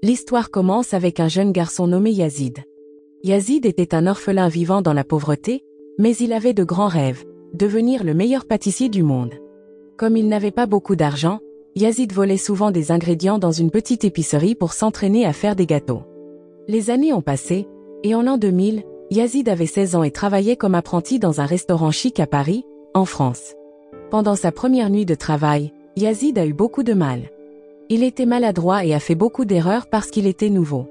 L'histoire commence avec un jeune garçon nommé Yazid. Yazid était un orphelin vivant dans la pauvreté, mais il avait de grands rêves, devenir le meilleur pâtissier du monde. Comme il n'avait pas beaucoup d'argent, Yazid volait souvent des ingrédients dans une petite épicerie pour s'entraîner à faire des gâteaux. Les années ont passé, et en l'an 2000, Yazid avait 16 ans et travaillait comme apprenti dans un restaurant chic à Paris, en France. Pendant sa première nuit de travail, Yazid a eu beaucoup de mal. Il était maladroit et a fait beaucoup d'erreurs parce qu'il était nouveau.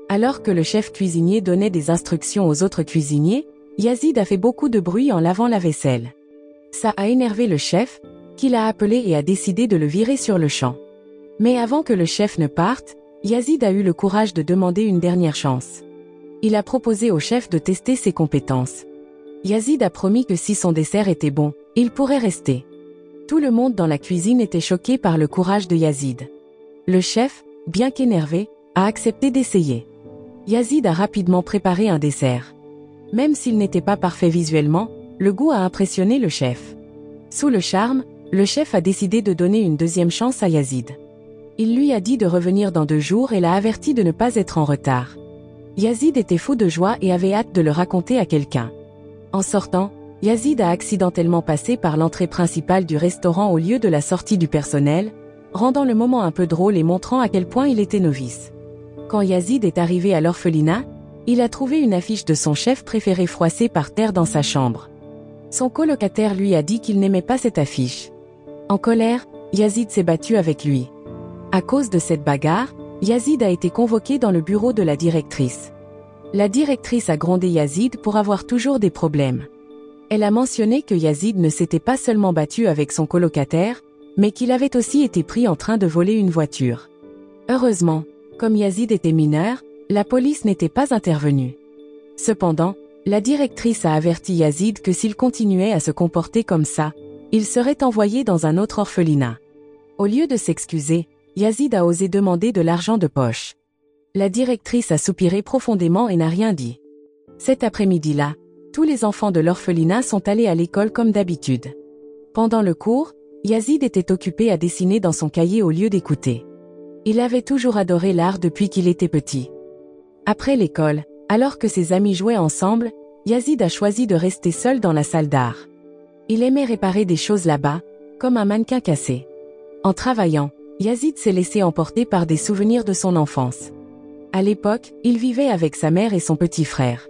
Alors que le chef cuisinier donnait des instructions aux autres cuisiniers, Yazid a fait beaucoup de bruit en lavant la vaisselle. Ça a énervé le chef, qui l'a appelé et a décidé de le virer sur le champ. Mais avant que le chef ne parte, Yazid a eu le courage de demander une dernière chance. Il a proposé au chef de tester ses compétences. Yazid a promis que si son dessert était bon, il pourrait rester. Tout le monde dans la cuisine était choqué par le courage de Yazid. Le chef, bien qu'énervé, a accepté d'essayer. Yazid a rapidement préparé un dessert. Même s'il n'était pas parfait visuellement, le goût a impressionné le chef. Sous le charme, le chef a décidé de donner une deuxième chance à Yazid. Il lui a dit de revenir dans 2 jours et l'a averti de ne pas être en retard. Yazid était fou de joie et avait hâte de le raconter à quelqu'un. En sortant, Yazid a accidentellement passé par l'entrée principale du restaurant au lieu de la sortie du personnel, rendant le moment un peu drôle et montrant à quel point il était novice. Quand Yazid est arrivé à l'orphelinat, il a trouvé une affiche de son chef préféré froissée par terre dans sa chambre. Son colocataire lui a dit qu'il n'aimait pas cette affiche. En colère, Yazid s'est battu avec lui. À cause de cette bagarre, Yazid a été convoqué dans le bureau de la directrice. La directrice a grondé Yazid pour avoir toujours des problèmes. Elle a mentionné que Yazid ne s'était pas seulement battu avec son colocataire, mais qu'il avait aussi été pris en train de voler une voiture. Heureusement, comme Yazid était mineur, la police n'était pas intervenue. Cependant, la directrice a averti Yazid que s'il continuait à se comporter comme ça, il serait envoyé dans un autre orphelinat. Au lieu de s'excuser, Yazid a osé demander de l'argent de poche. La directrice a soupiré profondément et n'a rien dit. Cet après-midi-là, tous les enfants de l'orphelinat sont allés à l'école comme d'habitude. Pendant le cours, Yazid était occupé à dessiner dans son cahier au lieu d'écouter. Il avait toujours adoré l'art depuis qu'il était petit. Après l'école, alors que ses amis jouaient ensemble, Yazid a choisi de rester seul dans la salle d'art. Il aimait réparer des choses là-bas, comme un mannequin cassé. En travaillant, Yazid s'est laissé emporter par des souvenirs de son enfance. À l'époque, il vivait avec sa mère et son petit frère.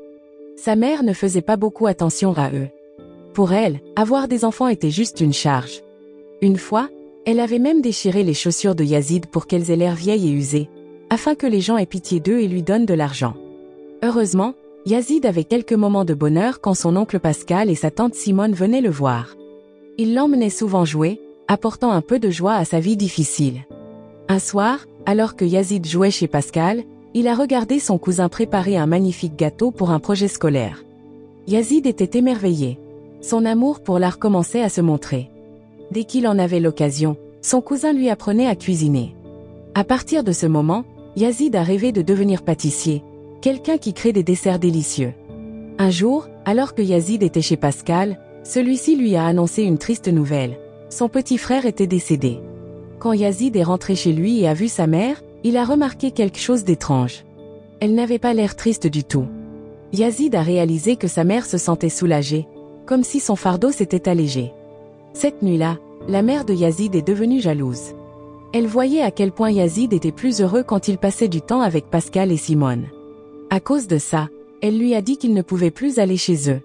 Sa mère ne faisait pas beaucoup attention à eux. Pour elle, avoir des enfants était juste une charge. Une fois, elle avait même déchiré les chaussures de Yazid pour qu'elles aient l'air vieilles et usées, afin que les gens aient pitié d'eux et lui donnent de l'argent. Heureusement, Yazid avait quelques moments de bonheur quand son oncle Pascal et sa tante Simone venaient le voir. Il l'emmenait souvent jouer, apportant un peu de joie à sa vie difficile. Un soir, alors que Yazid jouait chez Pascal, il a regardé son cousin préparer un magnifique gâteau pour un projet scolaire. Yazid était émerveillé. Son amour pour l'art commençait à se montrer. Dès qu'il en avait l'occasion, son cousin lui apprenait à cuisiner. À partir de ce moment, Yazid a rêvé de devenir pâtissier, quelqu'un qui crée des desserts délicieux. Un jour, alors que Yazid était chez Pascal, celui-ci lui a annoncé une triste nouvelle. Son petit frère était décédé. Quand Yazid est rentré chez lui et a vu sa mère, il a remarqué quelque chose d'étrange. Elle n'avait pas l'air triste du tout. Yazid a réalisé que sa mère se sentait soulagée, comme si son fardeau s'était allégé. Cette nuit-là, la mère de Yazid est devenue jalouse. Elle voyait à quel point Yazid était plus heureux quand il passait du temps avec Pascal et Simone. À cause de ça, elle lui a dit qu'il ne pouvait plus aller chez eux.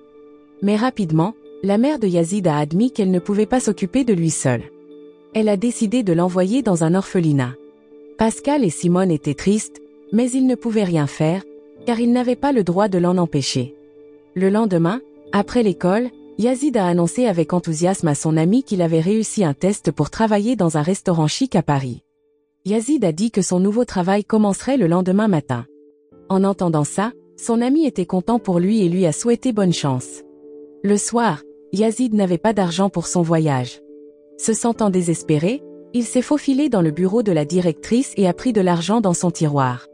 Mais rapidement, la mère de Yazid a admis qu'elle ne pouvait pas s'occuper de lui seule. Elle a décidé de l'envoyer dans un orphelinat. Pascal et Simone étaient tristes, mais ils ne pouvaient rien faire, car ils n'avaient pas le droit de l'en empêcher. Le lendemain, après l'école, Yazid a annoncé avec enthousiasme à son ami qu'il avait réussi un test pour travailler dans un restaurant chic à Paris. Yazid a dit que son nouveau travail commencerait le lendemain matin. En entendant ça, son ami était content pour lui et lui a souhaité bonne chance. Le soir, Yazid n'avait pas d'argent pour son voyage. Se sentant désespéré, il s'est faufilé dans le bureau de la directrice et a pris de l'argent dans son tiroir.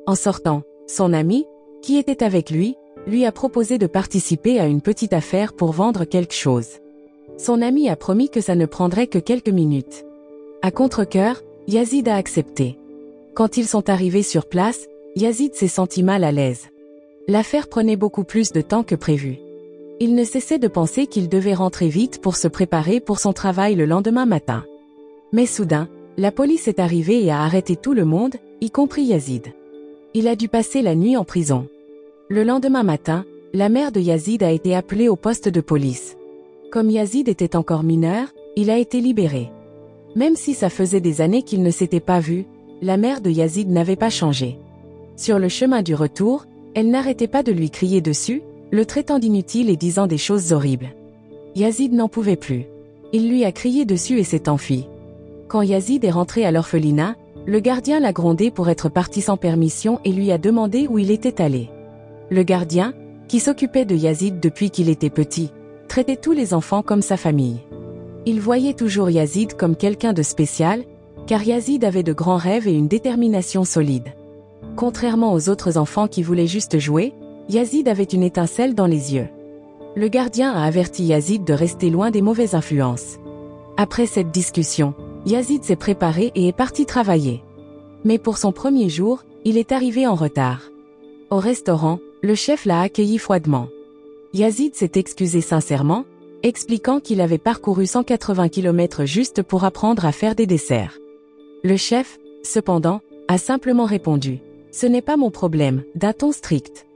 En sortant, son ami, qui était avec lui a proposé de participer à une petite affaire pour vendre quelque chose. Son ami a promis que ça ne prendrait que quelques minutes. À contre-cœur, Yazid a accepté. Quand ils sont arrivés sur place, Yazid s'est senti mal à l'aise. L'affaire prenait beaucoup plus de temps que prévu. Il ne cessait de penser qu'il devait rentrer vite pour se préparer pour son travail le lendemain matin. Mais soudain, la police est arrivée et a arrêté tout le monde, y compris Yazid. Il a dû passer la nuit en prison. Le lendemain matin, la mère de Yazid a été appelée au poste de police. Comme Yazid était encore mineur, il a été libéré. Même si ça faisait des années qu'ils ne s'étaient pas vus, la mère de Yazid n'avait pas changé. Sur le chemin du retour, elle n'arrêtait pas de lui crier dessus, le traitant d'inutile et disant des choses horribles. Yazid n'en pouvait plus. Il lui a crié dessus et s'est enfui. Quand Yazid est rentré à l'orphelinat, le gardien l'a grondé pour être parti sans permission et lui a demandé où il était allé. Le gardien, qui s'occupait de Yazid depuis qu'il était petit, traitait tous les enfants comme sa famille. Il voyait toujours Yazid comme quelqu'un de spécial, car Yazid avait de grands rêves et une détermination solide. Contrairement aux autres enfants qui voulaient juste jouer, Yazid avait une étincelle dans les yeux. Le gardien a averti Yazid de rester loin des mauvaises influences. Après cette discussion, Yazid s'est préparé et est parti travailler. Mais pour son premier jour, il est arrivé en retard. Au restaurant, le chef l'a accueilli froidement. Yazid s'est excusé sincèrement, expliquant qu'il avait parcouru 180 km juste pour apprendre à faire des desserts. Le chef, cependant, a simplement répondu « Ce n'est pas mon problème », d'un ton strict.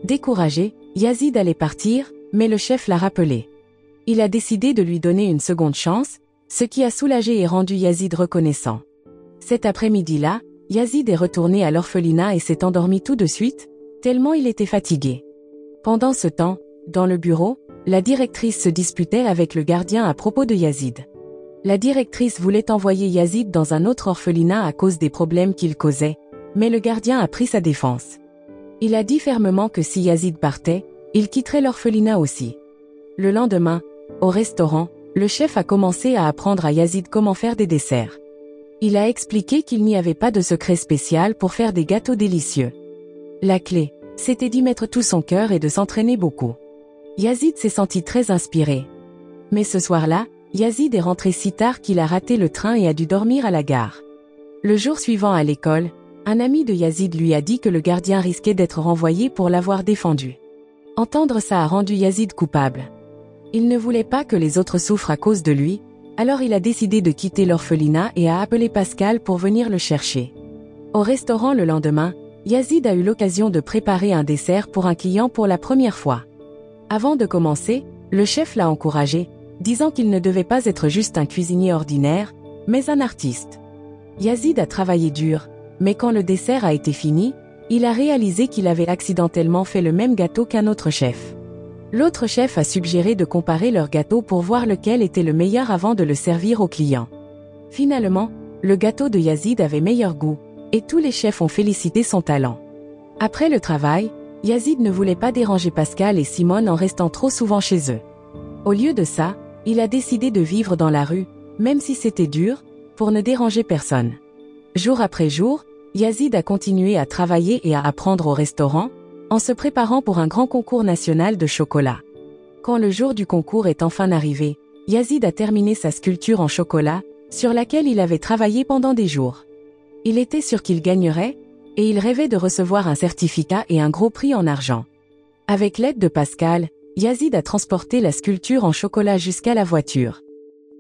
Découragé, Yazid allait partir, mais le chef l'a rappelé. Il a décidé de lui donner une seconde chance, ce qui a soulagé et rendu Yazid reconnaissant. Cet après-midi-là, Yazid est retourné à l'orphelinat et s'est endormi tout de suite, tellement il était fatigué. Pendant ce temps, dans le bureau, la directrice se disputait avec le gardien à propos de Yazid. La directrice voulait envoyer Yazid dans un autre orphelinat à cause des problèmes qu'il causait, mais le gardien a pris sa défense. Il a dit fermement que si Yazid partait, il quitterait l'orphelinat aussi. Le lendemain, au restaurant, le chef a commencé à apprendre à Yazid comment faire des desserts. Il a expliqué qu'il n'y avait pas de secret spécial pour faire des gâteaux délicieux. La clé, c'était d'y mettre tout son cœur et de s'entraîner beaucoup. Yazid s'est senti très inspiré. Mais ce soir-là, Yazid est rentré si tard qu'il a raté le train et a dû dormir à la gare. Le jour suivant à l'école, un ami de Yazid lui a dit que le gardien risquait d'être renvoyé pour l'avoir défendu. Entendre ça a rendu Yazid coupable. Il ne voulait pas que les autres souffrent à cause de lui, alors il a décidé de quitter l'orphelinat et a appelé Pascal pour venir le chercher. Au restaurant le lendemain, Yazid a eu l'occasion de préparer un dessert pour un client pour la première fois. Avant de commencer, le chef l'a encouragé, disant qu'il ne devait pas être juste un cuisinier ordinaire, mais un artiste. Yazid a travaillé dur, mais quand le dessert a été fini, il a réalisé qu'il avait accidentellement fait le même gâteau qu'un autre chef. L'autre chef a suggéré de comparer leurs gâteaux pour voir lequel était le meilleur avant de le servir aux clients. Finalement, le gâteau de Yazid avait meilleur goût, et tous les chefs ont félicité son talent. Après le travail, Yazid ne voulait pas déranger Pascal et Simone en restant trop souvent chez eux. Au lieu de ça, il a décidé de vivre dans la rue, même si c'était dur, pour ne déranger personne. Jour après jour, Yazid a continué à travailler et à apprendre au restaurant, en se préparant pour un grand concours national de chocolat. Quand le jour du concours est enfin arrivé, Yazid a terminé sa sculpture en chocolat, sur laquelle il avait travaillé pendant des jours. Il était sûr qu'il gagnerait, et il rêvait de recevoir un certificat et un gros prix en argent. Avec l'aide de Pascal, Yazid a transporté la sculpture en chocolat jusqu'à la voiture.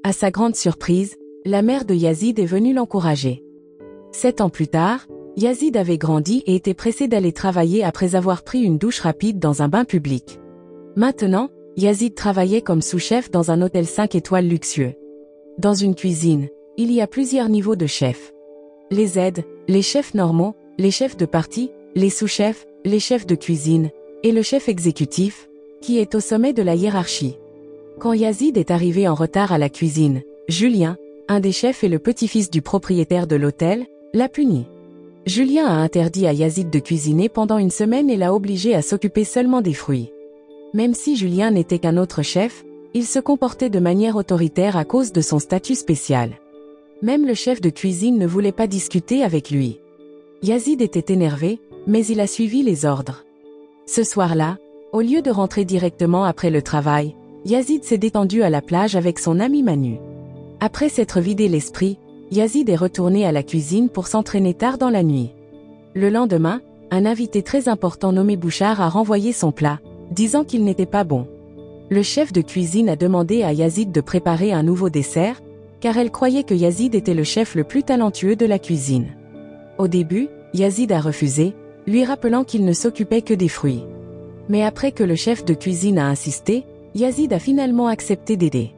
À sa grande surprise, la mère de Yazid est venue l'encourager. 7 ans plus tard, Yazid avait grandi et était pressé d'aller travailler après avoir pris une douche rapide dans un bain public. Maintenant, Yazid travaillait comme sous-chef dans un hôtel 5 étoiles luxueux. Dans une cuisine, il y a plusieurs niveaux de chefs. Les aides, les chefs normaux, les chefs de partie, les sous-chefs, les chefs de cuisine, et le chef exécutif, qui est au sommet de la hiérarchie. Quand Yazid est arrivé en retard à la cuisine, Julien, un des chefs et le petit-fils du propriétaire de l'hôtel, l'a puni. Julien a interdit à Yazid de cuisiner pendant une semaine et l'a obligé à s'occuper seulement des fruits. Même si Julien n'était qu'un autre chef, il se comportait de manière autoritaire à cause de son statut spécial. Même le chef de cuisine ne voulait pas discuter avec lui. Yazid était énervé, mais il a suivi les ordres. Ce soir-là, au lieu de rentrer directement après le travail, Yazid s'est détendu à la plage avec son ami Manu. Après s'être vidé l'esprit, Yazid est retourné à la cuisine pour s'entraîner tard dans la nuit. Le lendemain, un invité très important nommé Bouchard a renvoyé son plat, disant qu'il n'était pas bon. Le chef de cuisine a demandé à Yazid de préparer un nouveau dessert, car elle croyait que Yazid était le chef le plus talentueux de la cuisine. Au début, Yazid a refusé, lui rappelant qu'il ne s'occupait que des fruits. Mais après que le chef de cuisine a insisté, Yazid a finalement accepté d'aider.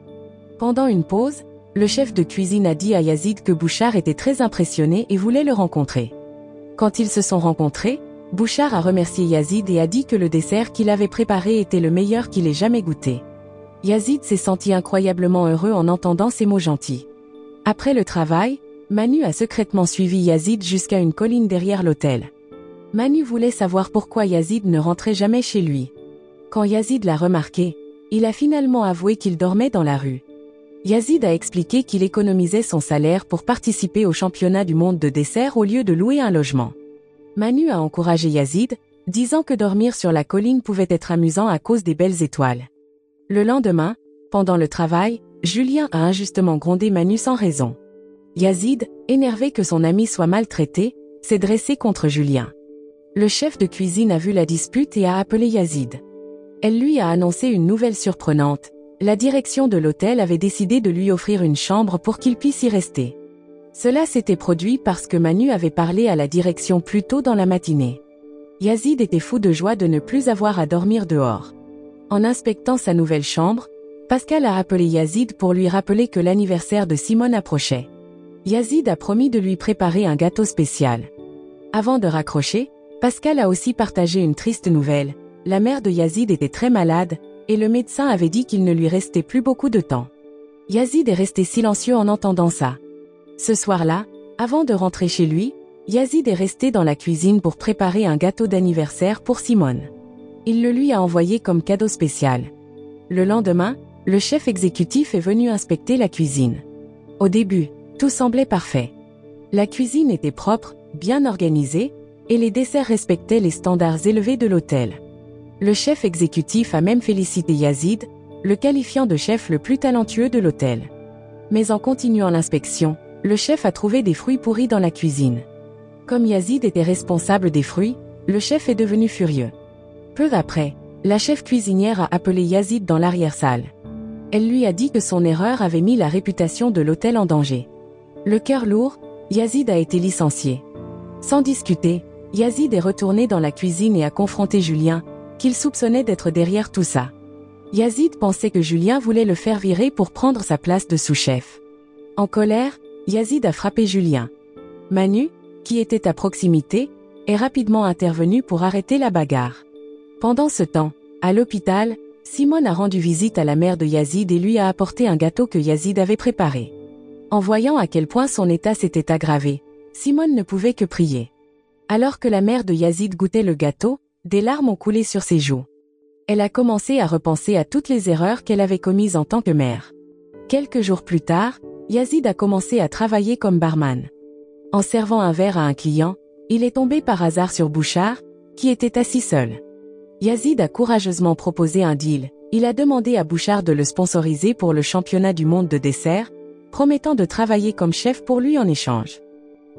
Pendant une pause, le chef de cuisine a dit à Yazid que Bouchard était très impressionné et voulait le rencontrer. Quand ils se sont rencontrés, Bouchard a remercié Yazid et a dit que le dessert qu'il avait préparé était le meilleur qu'il ait jamais goûté. Yazid s'est senti incroyablement heureux en entendant ces mots gentils. Après le travail, Manu a secrètement suivi Yazid jusqu'à une colline derrière l'hôtel. Manu voulait savoir pourquoi Yazid ne rentrait jamais chez lui. Quand Yazid l'a remarqué, il a finalement avoué qu'il dormait dans la rue. Yazid a expliqué qu'il économisait son salaire pour participer au championnat du monde de dessert au lieu de louer un logement. Manu a encouragé Yazid, disant que dormir sur la colline pouvait être amusant à cause des belles étoiles. Le lendemain, pendant le travail, Julien a injustement grondé Manu sans raison. Yazid, énervé que son ami soit maltraité, s'est dressé contre Julien. Le chef de cuisine a vu la dispute et a appelé Yazid. Elle lui a annoncé une nouvelle surprenante. La direction de l'hôtel avait décidé de lui offrir une chambre pour qu'il puisse y rester. Cela s'était produit parce que Manu avait parlé à la direction plus tôt dans la matinée. Yazid était fou de joie de ne plus avoir à dormir dehors. En inspectant sa nouvelle chambre, Pascal a appelé Yazid pour lui rappeler que l'anniversaire de Simone approchait. Yazid a promis de lui préparer un gâteau spécial. Avant de raccrocher, Pascal a aussi partagé une triste nouvelle. La mère de Yazid était très malade, et le médecin avait dit qu'il ne lui restait plus beaucoup de temps. Yazid est resté silencieux en entendant ça. Ce soir-là, avant de rentrer chez lui, Yazid est resté dans la cuisine pour préparer un gâteau d'anniversaire pour Simone. Il le lui a envoyé comme cadeau spécial. Le lendemain, le chef exécutif est venu inspecter la cuisine. Au début, tout semblait parfait. La cuisine était propre, bien organisée, et les desserts respectaient les standards élevés de l'hôtel. Le chef exécutif a même félicité Yazid, le qualifiant de chef le plus talentueux de l'hôtel. Mais en continuant l'inspection, le chef a trouvé des fruits pourris dans la cuisine. Comme Yazid était responsable des fruits, le chef est devenu furieux. Peu après, la chef cuisinière a appelé Yazid dans l'arrière-salle. Elle lui a dit que son erreur avait mis la réputation de l'hôtel en danger. Le cœur lourd, Yazid a été licencié. Sans discuter, Yazid est retourné dans la cuisine et a confronté Julien, qu'il soupçonnait d'être derrière tout ça. Yazid pensait que Julien voulait le faire virer pour prendre sa place de sous-chef. En colère, Yazid a frappé Julien. Manu, qui était à proximité, est rapidement intervenu pour arrêter la bagarre. Pendant ce temps, à l'hôpital, Simone a rendu visite à la mère de Yazid et lui a apporté un gâteau que Yazid avait préparé. En voyant à quel point son état s'était aggravé, Simone ne pouvait que prier. Alors que la mère de Yazid goûtait le gâteau, des larmes ont coulé sur ses joues. Elle a commencé à repenser à toutes les erreurs qu'elle avait commises en tant que mère. Quelques jours plus tard, Yazid a commencé à travailler comme barman. En servant un verre à un client, il est tombé par hasard sur Bouchard, qui était assis seul. Yazid a courageusement proposé un deal. Il a demandé à Bouchard de le sponsoriser pour le championnat du monde de dessert, promettant de travailler comme chef pour lui en échange.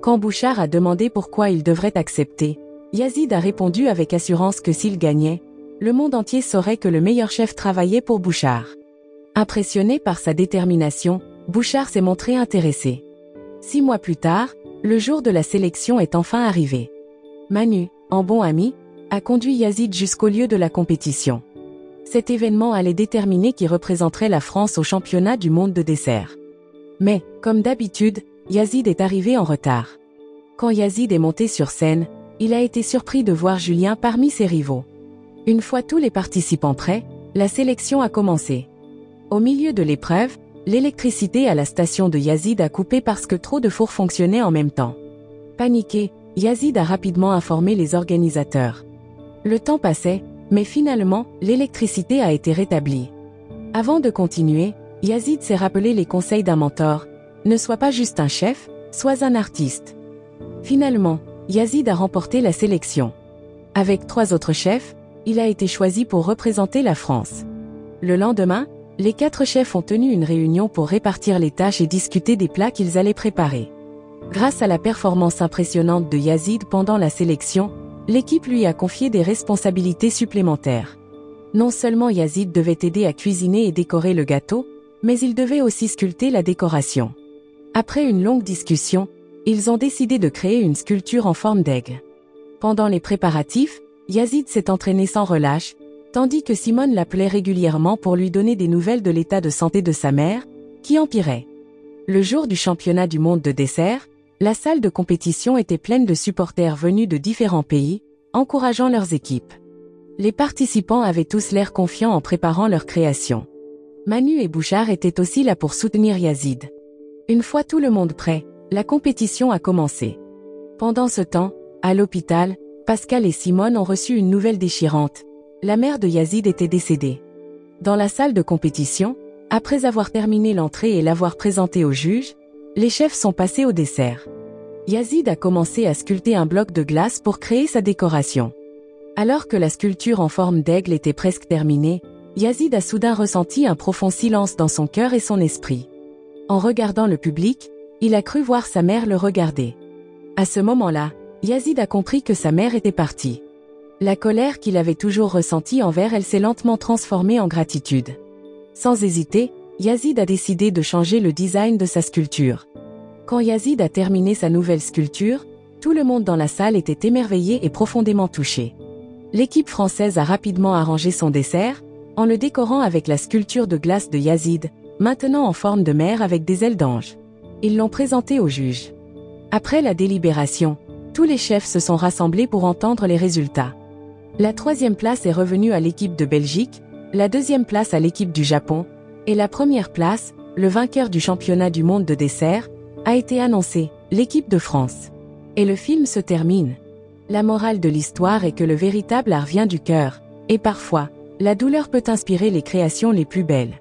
Quand Bouchard a demandé pourquoi il devrait accepter, Yazid a répondu avec assurance que s'il gagnait, le monde entier saurait que le meilleur chef travaillait pour Bouchard. Impressionné par sa détermination, Bouchard s'est montré intéressé. 6 mois plus tard, le jour de la sélection est enfin arrivé. Manu, en bon ami, a conduit Yazid jusqu'au lieu de la compétition. Cet événement allait déterminer qui représenterait la France au championnat du monde de dessert. Mais, comme d'habitude, Yazid est arrivé en retard. Quand Yazid est monté sur scène, il a été surpris de voir Julien parmi ses rivaux. Une fois tous les participants prêts, la sélection a commencé. Au milieu de l'épreuve, l'électricité à la station de Yazid a coupé parce que trop de fours fonctionnaient en même temps. Paniqué, Yazid a rapidement informé les organisateurs. Le temps passait, mais finalement, l'électricité a été rétablie. Avant de continuer, Yazid s'est rappelé les conseils d'un mentor. Ne sois pas juste un chef, sois un artiste. Finalement, Yazid a remporté la sélection. Avec 3 autres chefs, il a été choisi pour représenter la France. Le lendemain, Les 4 chefs ont tenu une réunion pour répartir les tâches et discuter des plats qu'ils allaient préparer. Grâce à la performance impressionnante de Yazid pendant la sélection, l'équipe lui a confié des responsabilités supplémentaires. Non seulement Yazid devait aider à cuisiner et décorer le gâteau, mais il devait aussi sculpter la décoration. Après une longue discussion, ils ont décidé de créer une sculpture en forme d'aigle. Pendant les préparatifs, Yazid s'est entraîné sans relâche, tandis que Simone l'appelait régulièrement pour lui donner des nouvelles de l'état de santé de sa mère, qui empirait. Le jour du championnat du monde de dessert, la salle de compétition était pleine de supporters venus de différents pays, encourageant leurs équipes. Les participants avaient tous l'air confiants en préparant leur création. Manu et Bouchard étaient aussi là pour soutenir Yazid. Une fois tout le monde prêt, la compétition a commencé. Pendant ce temps, à l'hôpital, Pascal et Simone ont reçu une nouvelle déchirante. La mère de Yazid était décédée. Dans la salle de compétition, après avoir terminé l'entrée et l'avoir présentée au juge, les chefs sont passés au dessert. Yazid a commencé à sculpter un bloc de glace pour créer sa décoration. Alors que la sculpture en forme d'aigle était presque terminée, Yazid a soudain ressenti un profond silence dans son cœur et son esprit. En regardant le public, il a cru voir sa mère le regarder. À ce moment-là, Yazid a compris que sa mère était partie. La colère qu'il avait toujours ressentie envers elle s'est lentement transformée en gratitude. Sans hésiter, Yazid a décidé de changer le design de sa sculpture. Quand Yazid a terminé sa nouvelle sculpture, tout le monde dans la salle était émerveillé et profondément touché. L'équipe française a rapidement arrangé son dessert, en le décorant avec la sculpture de glace de Yazid, maintenant en forme de mer avec des ailes d'ange. Ils l'ont présenté au juge. Après la délibération, tous les chefs se sont rassemblés pour entendre les résultats. La 3e place est revenue à l'équipe de Belgique, la 2e place à l'équipe du Japon, et la 1re place, le vainqueur du championnat du monde de dessert, a été annoncé, l'équipe de France. Et le film se termine. La morale de l'histoire est que le véritable art vient du cœur, et parfois, la douleur peut inspirer les créations les plus belles.